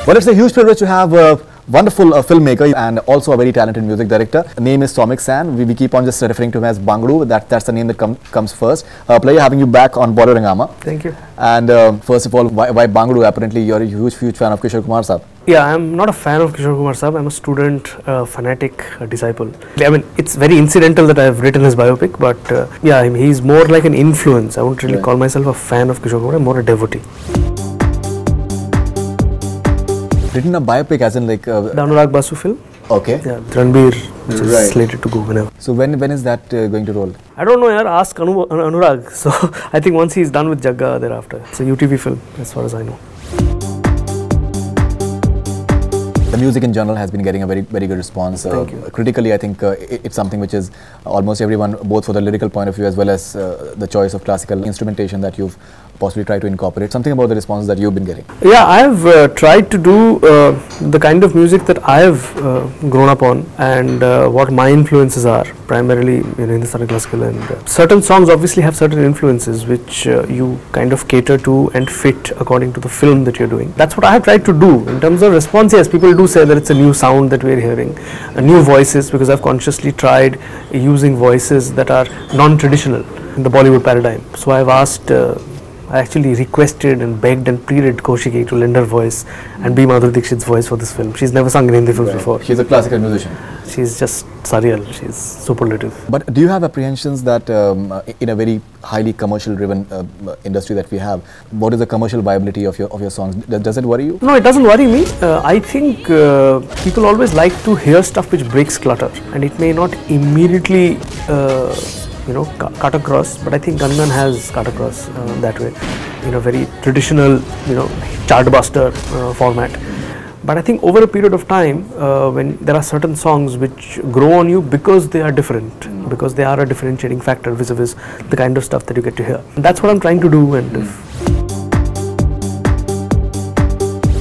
Well, it's a huge privilege to have a wonderful filmmaker and also a very talented music director. Name is Soumik Sen. We keep on just referring to him as Bangru. That's the name that comes first. Pleasure having you back on Bollywood Hungama. Thank you. And first of all, why Bangru? Apparently, you're a huge fan of Kishore Kumar Sahab. Yeah, I'm not a fan of Kishore Kumar Sahab. I'm a student, fanatic, disciple. I mean, it's very incidental that I've written his biopic, but yeah, he's more like an influence. I wouldn't really call myself a fan of Kishore Kumar. I'm more a devotee. Written a biopic as in like the Anurag Basu film. Okay. Yeah, Ranbir, which is slated to go whenever. So when is that going to roll? I don't know, yaar. Ask Anurag. So I think once he's done with Jagga, thereafter. It's a UTV film, as far as I know. The music in general has been getting a very good response. Thank you. Critically, I think it's something which is almost everyone, both for the lyrical point of view as well as the choice of classical instrumentation that you've possibly tried to incorporate. Something about the responses that you've been getting. Yeah, I've tried to do the kind of music that I've grown up on and what my influences are, primarily Hindustani classical, and certain songs obviously have certain influences which you kind of cater to and fit according to the film that you're doing. That's what I have tried to do. In terms of response, yes, people do say that it's a new sound that we're hearing, new voices, because I've consciously tried using voices that are non-traditional in the Bollywood paradigm. So I've asked, I actually requested and begged and pleaded Kaushiki to lend her voice and be Madhuri Dixit's voice for this film. She's never sung in Hindi films before. She's a classical musician. She's just surreal. She's superlative. But do you have apprehensions that in a very highly commercial driven industry that we have, what is the commercial viability of your songs? Does it worry you? No, it doesn't worry me. I think people always like to hear stuff which breaks clutter, and it may not immediately cut across, but I think Gunman has cut across that way in a very traditional, chartbuster format. But I think over a period of time, when there are certain songs which grow on you because they are different, because they are a differentiating factor vis-a-vis the kind of stuff that you get to hear. And that's what I'm trying to do. And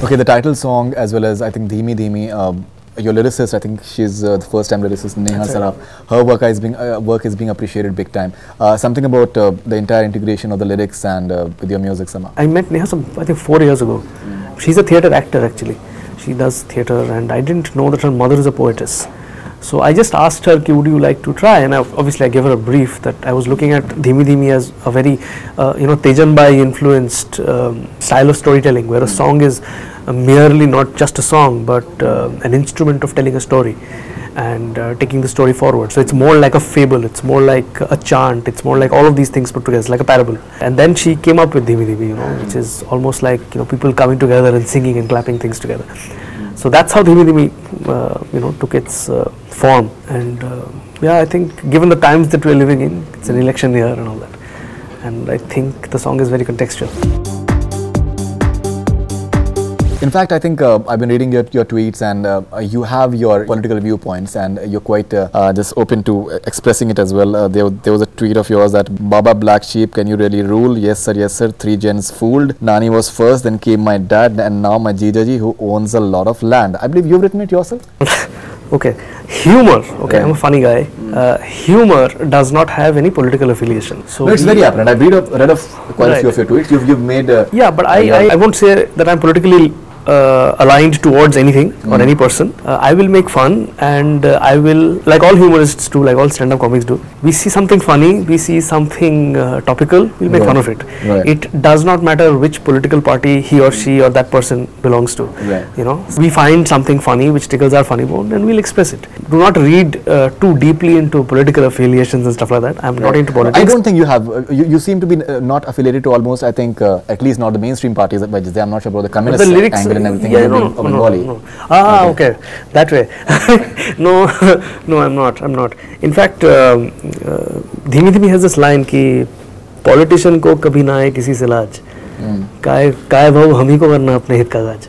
okay, the title song as well as I think Dheemi Dheemi, your lyricist, I think she's the first time lyricist, Neha Saraf. Her work is being appreciated big time. Something about the entire integration of the lyrics and with your music somehow. I met Neha I think 4 years ago. She's a theatre actor actually. She does theatre, and I didn't know that her mother is a poetess. So I just asked her, would you like to try? And obviously I gave her a brief that I was looking at Dheemi Dheemi as a very, Tejan Bai influenced style of storytelling, where a song is merely not just a song, but an instrument of telling a story and taking the story forward. So it's more like a fable, it's more like a chant, it's more like all of these things put together, it's like a parable. And then she came up with Dheemi Dheemi, which is almost like people coming together and singing and clapping things together. So that's how Dheemi Dheemi, took its form. And yeah, I think given the times that we're living in, it's an election year and all that. And I think the song is very contextual. In fact, I think I've been reading your tweets, and you have your political viewpoints, and you're quite just open to expressing it as well. There was a tweet of yours that Baba Black Sheep, can you really rule? Yes sir, 3 gens fooled. Nani was first, then came my dad, and now my Jijaji who owns a lot of land. I believe you've written it yourself? Okay, humor. Okay, I'm a funny guy. Humor does not have any political affiliation. So no, it's very apparent. I've read of quite a few of your tweets. You've made. Yeah, but I won't say that I'm politically aligned towards anything or any person. I will make fun, and I will, like all humorists do, like all stand-up comics do, we see something funny, we see something topical, we'll make fun of it. It does not matter which political party he or she or that person belongs to. We find something funny which tickles our funny bone, and we'll express it. Do not read too deeply into political affiliations and stuff like that. I'm not into politics. I don't think you have. You seem to be not affiliated to almost, I think, at least not the mainstream parties. I'm not sure about the communist angle and everything. Yeah, no. Okay, that way. No, I'm not. In fact, Dheemi Dheemi has this line कि politician को कभी ना आए किसी से लाज, काय भाव हम ही को करना अपने हित का काज,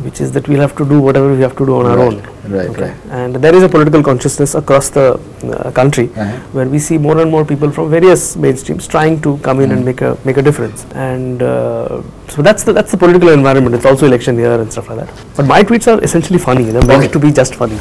which is that we'll have to do whatever we have to do on our own. Right. And there is a political consciousness across the country where we see more and more people from various mainstreams trying to come in and make a difference. And so that's the political environment. It's also election year and stuff like that. But my tweets are essentially funny. They're meant to be just funny.